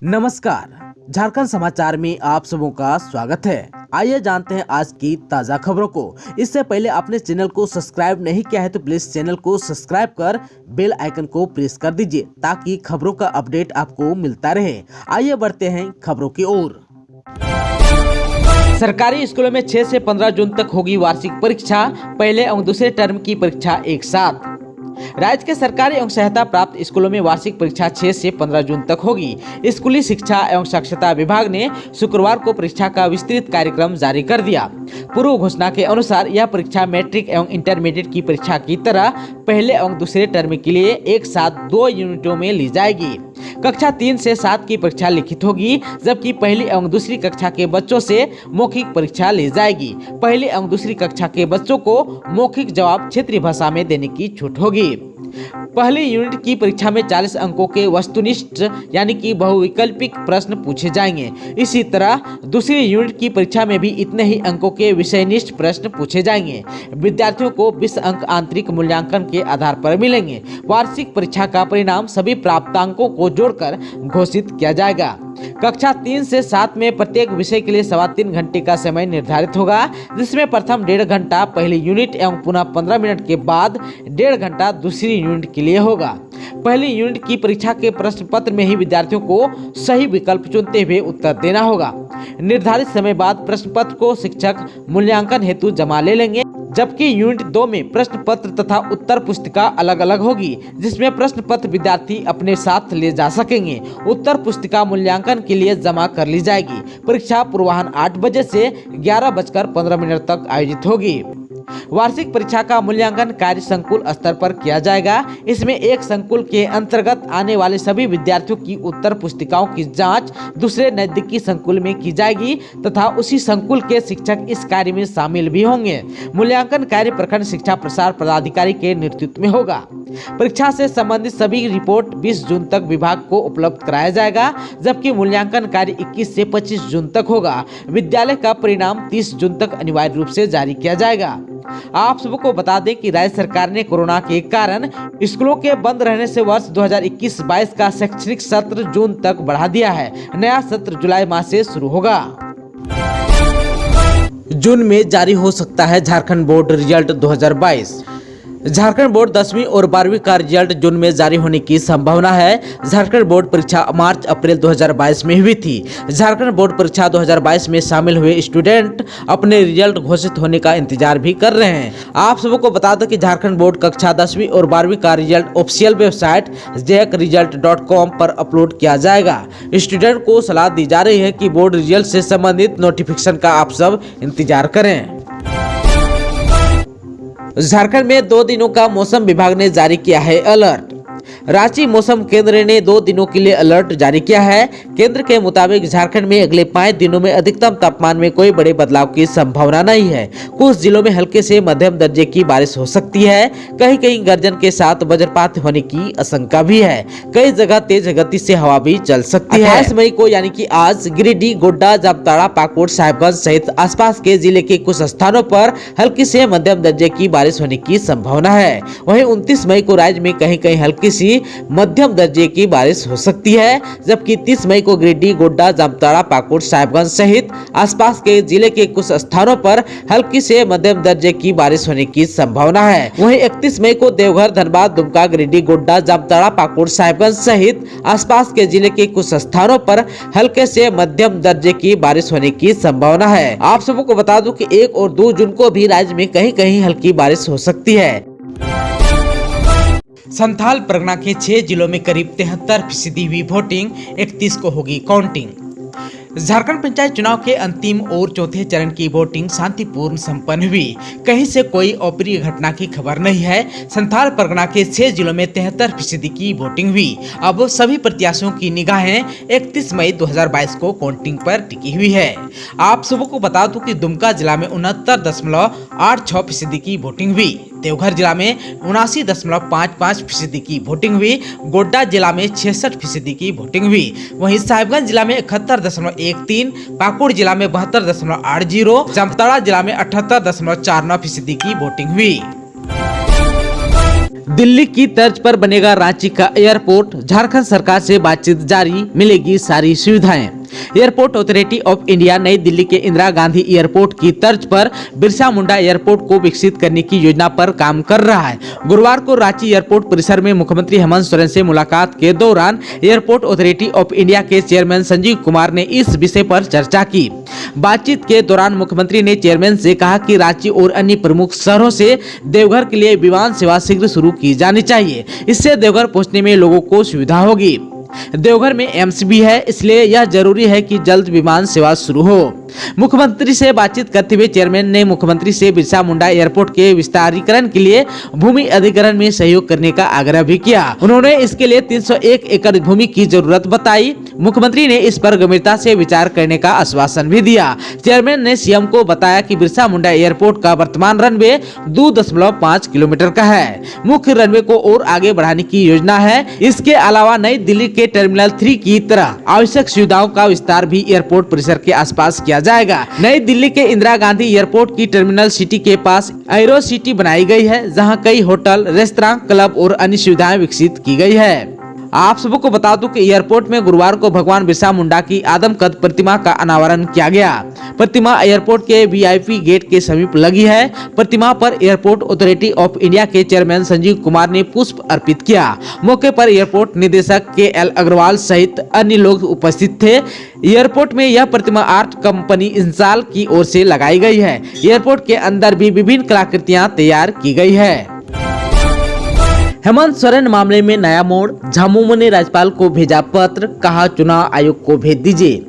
नमस्कार, झारखंड समाचार में आप सबों का स्वागत है। आइए जानते हैं आज की ताज़ा खबरों को। इससे पहले आपने चैनल को सब्सक्राइब नहीं किया है तो प्लीज चैनल को सब्सक्राइब कर बेल आइकन को प्रेस कर दीजिए ताकि खबरों का अपडेट आपको मिलता रहे। आइए बढ़ते हैं खबरों की ओर। सरकारी स्कूलों में 6 से 15 जून तक होगी वार्षिक परीक्षा। पहले एवं दूसरे टर्म की परीक्षा एक साथ। राज्य के सरकारी एवं सहायता प्राप्त स्कूलों में वार्षिक परीक्षा 6 से 15 जून तक होगी। स्कूली शिक्षा एवं साक्षरता विभाग ने शुक्रवार को परीक्षा का विस्तृत कार्यक्रम जारी कर दिया। पूर्व घोषणा के अनुसार यह परीक्षा मैट्रिक एवं इंटरमीडिएट की परीक्षा की तरह पहले एवं दूसरे टर्म के लिए एक साथ 2 यूनिटों में ली जाएगी। कक्षा 3 से 7 की परीक्षा लिखित होगी, जबकि पहली एवं दूसरी कक्षा के बच्चों से मौखिक परीक्षा ली जाएगी। पहली एवं दूसरी कक्षा के बच्चों को मौखिक जवाब क्षेत्रीय भाषा में देने की छूट होगी। पहली यूनिट की परीक्षा में 40 अंकों के वस्तुनिष्ठ यानी कि बहुविकल्पिक प्रश्न पूछे जाएंगे। इसी तरह दूसरी यूनिट की परीक्षा में भी इतने ही अंकों के विषयनिष्ठ प्रश्न पूछे जाएंगे। विद्यार्थियों को 20 अंक आंतरिक मूल्यांकन के आधार पर मिलेंगे। वार्षिक परीक्षा का परिणाम सभी प्राप्तांकों को जोड़कर घोषित किया जाएगा। कक्षा 3 से 7 में प्रत्येक विषय के लिए 3.25 घंटे का समय निर्धारित होगा, जिसमें प्रथम 1.5 घंटा पहली यूनिट एवं पुनः 15 मिनट के बाद 1.5 घंटा दूसरी यूनिट के लिए होगा। पहली यूनिट की परीक्षा के प्रश्न पत्र में ही विद्यार्थियों को सही विकल्प चुनते हुए उत्तर देना होगा। निर्धारित समय बाद प्रश्न पत्र को शिक्षक मूल्यांकन हेतु जमा ले लेंगे, जबकि यूनिट 2 में प्रश्न पत्र तथा उत्तर पुस्तिका अलग अलग होगी, जिसमें प्रश्न पत्र विद्यार्थी अपने साथ ले जा सकेंगे। उत्तर पुस्तिका मूल्यांकन के लिए जमा कर ली जाएगी। परीक्षा पूर्वाह्न 8 बजे से 11:15 तक आयोजित होगी। वार्षिक परीक्षा का मूल्यांकन कार्य संकुल स्तर पर किया जाएगा। इसमें एक संकुल के अंतर्गत आने वाले सभी विद्यार्थियों की उत्तर पुस्तिकाओं की जांच दूसरे नजदीकी संकुल में की जाएगी तथा उसी संकुल के शिक्षक इस कार्य में शामिल भी होंगे। मूल्यांकन कार्य प्रखंड शिक्षा प्रसार पदाधिकारी के नेतृत्व में होगा। परीक्षा से संबंधित सभी रिपोर्ट 20 जून तक विभाग को उपलब्ध कराया जाएगा, जबकि मूल्यांकन कार्य 21 से 25 जून तक होगा। विद्यालय का परिणाम 30 जून तक अनिवार्य रूप से जारी किया जाएगा। आप सबको बता दें कि राज्य सरकार ने कोरोना के कारण स्कूलों के बंद रहने से वर्ष 2021-22 का शैक्षणिक सत्र जून तक बढ़ा दिया है। नया सत्र जुलाई माह से शुरू होगा। जून में जारी हो सकता है Jharkhand board result 2022। Jharkhand board 10वीं और 12वीं का रिजल्ट जून में जारी होने की संभावना है। झारखंड बोर्ड परीक्षा मार्च अप्रैल 2022 में हुई थी। झारखंड बोर्ड परीक्षा 2022 में शामिल हुए स्टूडेंट अपने रिजल्ट घोषित होने का इंतजार भी कर रहे हैं। आप सबको बता दें कि झारखंड बोर्ड कक्षा 10वीं और 12वीं का रिजल्ट ऑफिशियल वेबसाइट jacresult.com पर अपलोड किया जाएगा। स्टूडेंट को सलाह दी जा रही है कि बोर्ड रिजल्ट से संबंधित नोटिफिकेशन का आप सब इंतजार करें। झारखंड में 2 दिनों का मौसम विभाग ने जारी किया है अलर्ट। रांची मौसम केंद्र ने 2 दिनों के लिए अलर्ट जारी किया है। केंद्र के मुताबिक झारखंड में अगले 5 दिनों में अधिकतम तापमान में कोई बड़े बदलाव की संभावना नहीं है। कुछ जिलों में हल्के से मध्यम दर्जे की बारिश हो सकती है। कहीं कहीं गर्जन के साथ वज्रपात होने की आशंका भी है। कई जगह तेज गति से हवा भी चल सकती है। 28 मई को यानी कि आज गिरिडीह, गोड्डा, जामताड़ा, पाकुड़, साहिबगंज सहित आसपास के जिले के कुछ स्थानों पर हल्की से मध्यम दर्जे की बारिश होने की संभावना है। वहीं 29 मई को राज्य में कहीं कहीं हल्की सी मध्यम दर्जे की बारिश हो सकती है, जबकि 30 मई को गिरिडीह, गोड्डा, जामताड़ा, पाकुड़, साहिबगंज सहित आसपास के जिले के कुछ स्थानों पर हल्की से मध्यम दर्जे की बारिश होने की संभावना है। वहीं 31 मई को देवघर, धनबाद, दुमका, गिरिडीह, गोड्डा, जामताड़ा, पाकुड़, साहिबगंज सहित आसपास के जिले के कुछ स्थानों पर हल्के से मध्यम दर्जे की बारिश होने की संभावना है। आप सबको बता दूं कि 1 और 2 जून को भी राज्य में कहीं कहीं हल्की बारिश हो सकती है। संथाल परगना के 6 जिलों में करीब 73% हुई वोटिंग, 31 को होगी काउंटिंग। झारखंड पंचायत चुनाव के अंतिम और चौथे चरण की वोटिंग शांतिपूर्ण संपन्न हुई। कहीं से कोई अप्रिय घटना की खबर नहीं है। संथाल परगना के 6 जिलों में 73% की वोटिंग हुई। अब सभी प्रत्याशियों की निगाहें 31 मई 2022 को काउंटिंग पर टिकी हुई है। आप सबको बता दूं कि दुमका जिला में 69.86% की वोटिंग हुई। देवघर जिला में 79.55% की वोटिंग हुई। गोड्डा जिला में 66% की वोटिंग हुई। वहीं साहिबगंज जिला में 71.13, पाकुड़ जिला में 72.80, जामताड़ा जिला में 78.49% की वोटिंग हुई। दिल्ली की तर्ज पर बनेगा रांची का एयरपोर्ट, झारखंड सरकार से बातचीत जारी, मिलेगी सारी सुविधाएं। एयरपोर्ट अथॉरिटी ऑफ इंडिया नई दिल्ली के इंदिरा गांधी एयरपोर्ट की तर्ज पर बिरसा मुंडा एयरपोर्ट को विकसित करने की योजना पर काम कर रहा है। गुरुवार को रांची एयरपोर्ट परिसर में मुख्यमंत्री हेमंत सोरेन से मुलाकात के दौरान एयरपोर्ट अथॉरिटी ऑफ इंडिया के चेयरमैन संजीव कुमार ने इस विषय पर चर्चा की। बातचीत के दौरान मुख्यमंत्री ने चेयरमैन से कहा कि रांची और अन्य प्रमुख शहरों से देवघर के लिए विमान सेवा शीघ्र शुरू की जानी चाहिए। इससे देवघर पहुंचने में लोगों को सुविधा होगी। देवघर में एम्स भी है, इसलिए यह जरूरी है कि जल्द विमान सेवा शुरू हो। मुख्यमंत्री से बातचीत करते हुए चेयरमैन ने मुख्यमंत्री से बिरसा मुंडा एयरपोर्ट के विस्तारीकरण के लिए भूमि अधिग्रहण में सहयोग करने का आग्रह भी किया। उन्होंने इसके लिए 301 एकड़ भूमि की जरूरत बताई। मुख्यमंत्री ने इस पर गंभीरता से विचार करने का आश्वासन भी दिया। चेयरमैन ने सीएम को बताया कि बिरसा मुंडा एयरपोर्ट का वर्तमान रनवे 2.5 किलोमीटर का है। मुख्य रनवे को और आगे बढ़ाने की योजना है। इसके अलावा नई दिल्ली के टर्मिनल 3 की तरह आवश्यक सुविधाओं का विस्तार भी एयरपोर्ट परिसर के आसपास किया जाएगा। नई दिल्ली के इंदिरा गांधी एयरपोर्ट की टर्मिनल सिटी के पास एरो सिटी बनाई गई है, जहां कई होटल, रेस्तरां, क्लब और अन्य सुविधाएं विकसित की गई है। आप सबको बता दूं कि एयरपोर्ट में गुरुवार को भगवान बिरसा मुंडा की आदमकद प्रतिमा का अनावरण किया गया। प्रतिमा एयरपोर्ट के वीआईपी गेट के समीप लगी है। प्रतिमा पर एयरपोर्ट अथॉरिटी ऑफ इंडिया के चेयरमैन संजीव कुमार ने पुष्प अर्पित किया। मौके पर एयरपोर्ट निदेशक KL अग्रवाल सहित अन्य लोग उपस्थित थे। एयरपोर्ट में यह प्रतिमा आर्ट कंपनी इंसाल की ओर से लगाई गई है। एयरपोर्ट के अंदर भी विभिन्न कलाकृतियां तैयार की गई है। हेमंत सोरेन मामले में नया मोड़, झामुमो ने राज्यपाल को भेजा पत्र, कहा चुनाव आयोग को भेज दीजिए।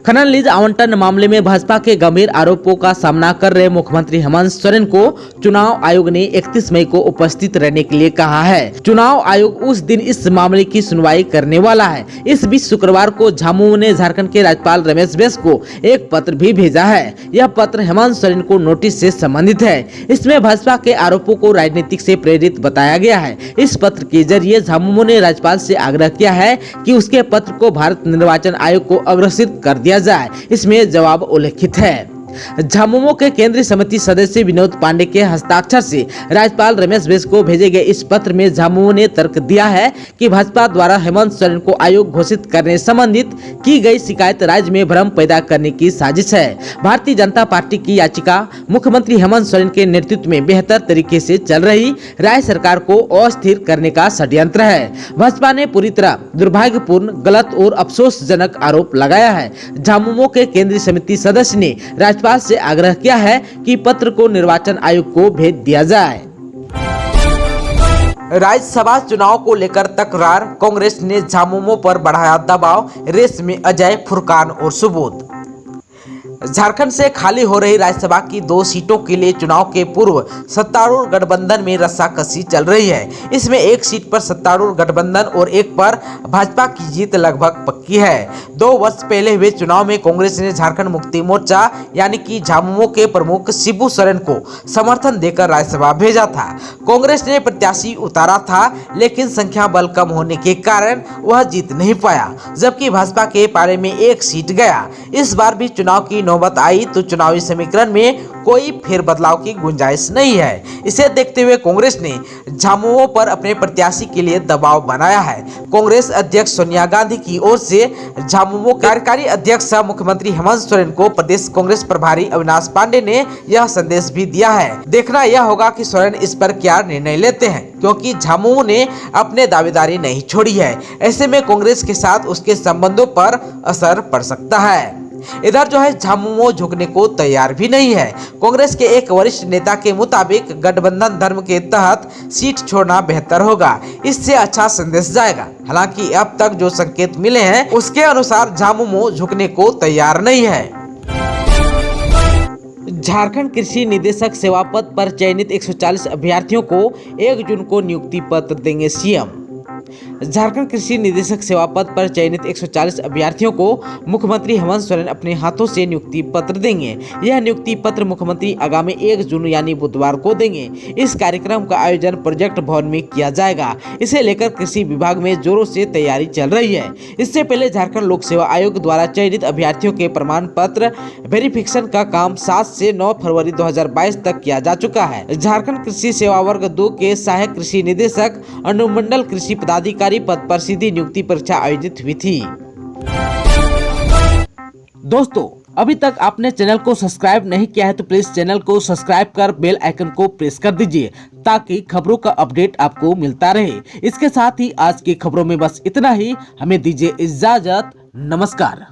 खनन लीज आवंटन मामले में भाजपा के गंभीर आरोपों का सामना कर रहे मुख्यमंत्री हेमंत सोरेन को चुनाव आयोग ने 31 मई को उपस्थित रहने के लिए कहा है। चुनाव आयोग उस दिन इस मामले की सुनवाई करने वाला है। इस बीच शुक्रवार को झामुमो ने झारखंड के राज्यपाल रमेश बैस को एक पत्र भी भेजा है। यह पत्र हेमंत सोरेन को नोटिस से संबंधित है। इसमें भाजपा के आरोपों को राजनीतिक से प्रेरित बताया गया है। इस पत्र के जरिए झामुमो ने राज्यपाल से आग्रह किया है कि उसके पत्र को भारत निर्वाचन आयोग को अग्रेसित कर दिया जाए। इसमें जवाब उल्लेखित है। झामुमो के केंद्रीय समिति सदस्य विनोद पांडे के हस्ताक्षर से राज्यपाल रमेश बैस को भेजे गए इस पत्र में झामुमो ने तर्क दिया है कि भाजपा द्वारा हेमंत सोरेन को आयोग घोषित करने संबंधित की गई शिकायत राज्य में भ्रम पैदा करने की साजिश है। भारतीय जनता पार्टी की याचिका मुख्यमंत्री हेमंत सोरेन के नेतृत्व में बेहतर तरीके से चल रही राज्य सरकार को अस्थिर करने का षड्यंत्र है। भाजपा ने पूरी तरह दुर्भाग्यपूर्ण, गलत और अफसोसजनक आरोप लगाया है। झामुमो के केंद्रीय समिति सदस्य ने राज्यपाल से आग्रह किया है कि पत्र को निर्वाचन आयोग को भेज दिया जाए। राज्यसभा चुनाव को लेकर तकरार, कांग्रेस ने झामुमो पर बढ़ाया दबाव, रेस में अजय, फुरकान और सुबोध। झारखंड से खाली हो रही राज्यसभा की 2 सीटों के लिए चुनाव के पूर्व सत्तारूढ़ गठबंधन में रस्साकसी चल रही है। इसमें एक सीट पर सत्तारूढ़ गठबंधन और एक पर भाजपा की जीत लगभग पक्की है। 2 वर्ष पहले हुए चुनाव में कांग्रेस ने झारखंड मुक्ति मोर्चा यानी कि झामुमो के प्रमुख शिबू सोरेन को समर्थन देकर राज्यसभा भेजा था। कांग्रेस ने प्रत्याशी उतारा था, लेकिन संख्या बल कम होने के कारण वह जीत नहीं पाया, जबकि भाजपा के पाले में एक सीट गया। इस बार भी चुनाव की नौबत आई तो चुनावी समीकरण में कोई फेरबदलाव की गुंजाइश नहीं है। इसे देखते हुए कांग्रेस ने झामुमो पर अपने प्रत्याशी के लिए दबाव बनाया है। कांग्रेस अध्यक्ष सोनिया गांधी की ओर से झामुमो कार्यकारी अध्यक्ष सह मुख्यमंत्री हेमंत सोरेन को प्रदेश कांग्रेस प्रभारी अविनाश पांडे ने यह संदेश भी दिया है। देखना यह होगा कि सोरेन इस पर क्या निर्णय लेते हैं, क्योंकि झामुमो ने अपने दावेदारी नहीं छोड़ी है। ऐसे में कांग्रेस के साथ उसके संबंधों पर असर पड़ सकता है। इधर जो है झामुमो झुकने को तैयार भी नहीं है। कांग्रेस के एक वरिष्ठ नेता के मुताबिक गठबंधन धर्म के तहत सीट छोड़ना बेहतर होगा, इससे अच्छा संदेश जाएगा। हालांकि अब तक जो संकेत मिले हैं उसके अनुसार झामुमो झुकने को तैयार नहीं है। झारखंड कृषि निदेशक सेवा पद पर चयनित 140 अभ्यर्थियों को 1 जून को नियुक्ति पत्र देंगे सीएम। झारखंड कृषि निदेशक सेवा पद पर चयनित 140 अभ्यर्थियों को मुख्यमंत्री हेमंत सोरेन अपने हाथों से नियुक्ति पत्र देंगे। यह नियुक्ति पत्र मुख्यमंत्री आगामी 1 जून यानी बुधवार को देंगे। इस कार्यक्रम का आयोजन प्रोजेक्ट भवन में किया जाएगा। इसे लेकर कृषि विभाग में जोरों से तैयारी चल रही है। इससे पहले झारखंड लोक सेवा आयोग द्वारा चयनित अभ्यर्थियों के प्रमाण पत्र वेरिफिकेशन का काम 7 से 9 फरवरी 2022 तक किया जा चुका है। झारखंड कृषि सेवा वर्ग 2 के सहायक कृषि निदेशक अनुमंडल कृषि पदाधिकारी पद पर सीधी नियुक्ति परीक्षा आयोजित हुई थी। दोस्तों, अभी तक आपने चैनल को सब्सक्राइब नहीं किया है तो प्लीज चैनल को सब्सक्राइब कर बेल आइकन को प्रेस कर दीजिए ताकि खबरों का अपडेट आपको मिलता रहे। इसके साथ ही आज की खबरों में बस इतना ही। हमें दीजिए इजाजत। नमस्कार।